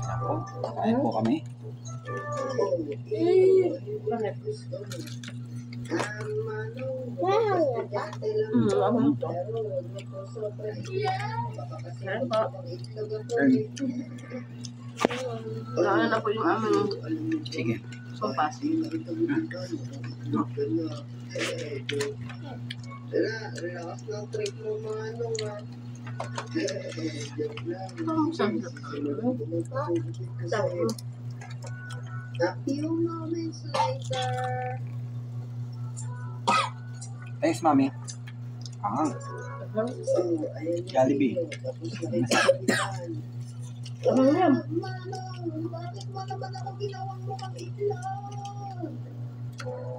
Ako, kain po kami. Bakit? Kain po. Wala na po yung aming Sige. sopas. A few moments later. Thanks, Mami. Jollibee. Ano yan? Manong, bakit mo naman ako ginawang mukhang itlog?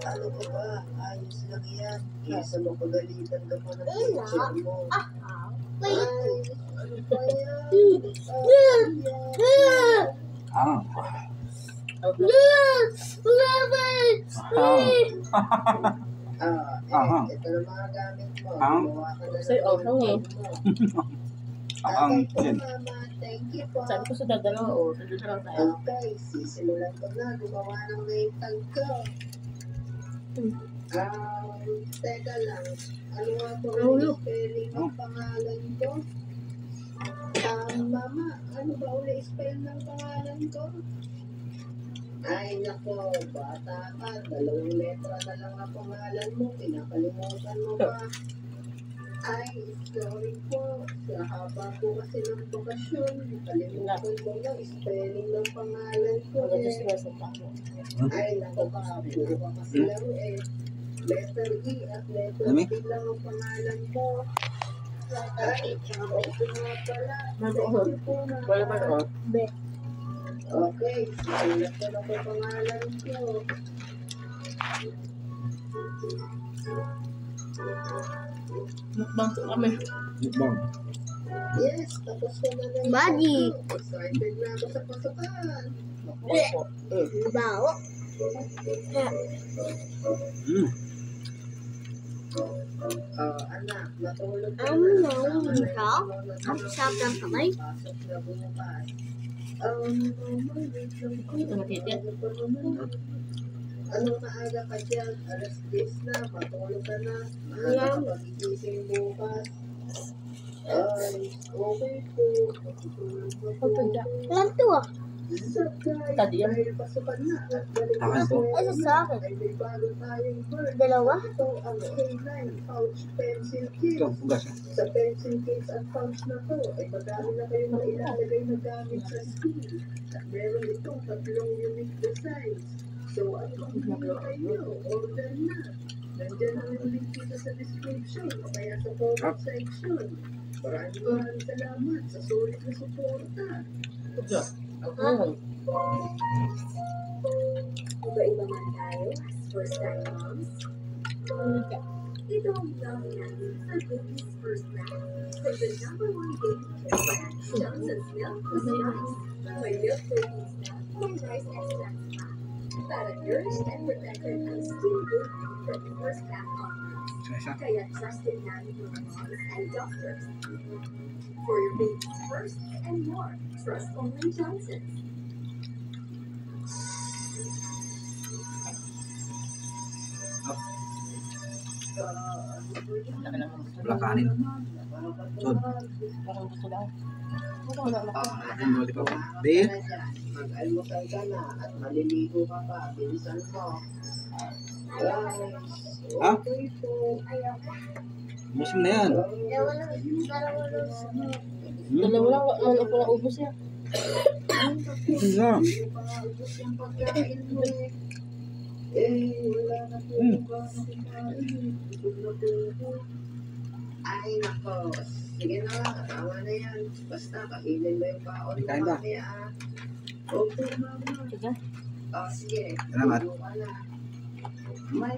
Ano ka ba? Ayos lang yan. Kesa mapagalitan ka pa ng teacher mo. Ay, ano ba yan? Ito na mga gamit mo. Gumawa ka na Sa'yo, okay eh. Yan. Thank you po. Sabi ko sa dadalawa, tuloy na lang tayo. Okay, sisimulan ko na gumawa ng naitag ko. Teka lang. Ano nga po ang spelling ng pangalan ko? Mama, ano ba uli spell ng pangalan ko? Ay, nako, bata ka. 2 letra na lang ang pangalan mo. Pinakalimutan mo pa. Ay, sorry po. Sa haba po kasi ng bakasyon. Kalimutan ko na spelling ng pangalan ko. Ay, nako ka. Puro ka kasi lang eh. Letter E at letter B lang ang pangalan ko. Ay, ito nga pala. Thank you po na. Wala ba ito? Okay, sinulat ko na po pangalan ko. Mukbang po kami. Mukbang. Yes, tapos ko na rin. Magic. Excited na ako sa pasukan. Mukbang po. Bawo. Anak, natulog ka Ano na. na, ikaw? Ang sarap ng kamay. Pasok na bumukas. Wait lang po. Ito natitid. Anong maaga ka dyan? 10:00 na, matulog ka na. Maaga ka magigising bukas. Ay, okay po. Matutulog na po. Ilan to ah? Tadi yan. Dahil pasukan na at balik na Akin po. Ay, sa akin. ay may bago tayong bird. Dalawa? Ito ang K9 pouch pencil case. Ito, hugas. Sa pencil case at pouch na to, ay madami na kayong mailalagay na gamit sa school. At meron itong 3 unique designs. So, ano bang hinihintay nyo? Order na. Nandiyan ang link dito sa description o kaya sa comment section. Maraming salamat sa sulit na suporta. Iba-iba man tayo as first-time moms. Ito ang love natin sa baby's first nap. From the #1 baby care brand, Johnson's Milk was nice. May milk protein snack, may rice extracts pa. Para nourished and protected ang skin baby from first nap onwards. Kaya trusted namin mga moms and doctors. For your baby's first and more, trust only Johnson's. Wala kanin. Sud. Parang gusto lang. Malaking lollipop. Di. Mag-almusal ka na at maliligo ka pa. Bilisan mo. Ha? Okay po. Musim na yan. Dalawa lang. Dalawa lang. Ano po na ubos niya? Musim na. Ubus yung pagkain mo eh. Wala na po ba makikain? Busog na po ako. Ay, nako. Sige na, tama na yan. Basta, kainin mo yung kaon mo Kain ba? mamaya. Okay, mama. Sige. Sige. Salamat. Tulog ka na. May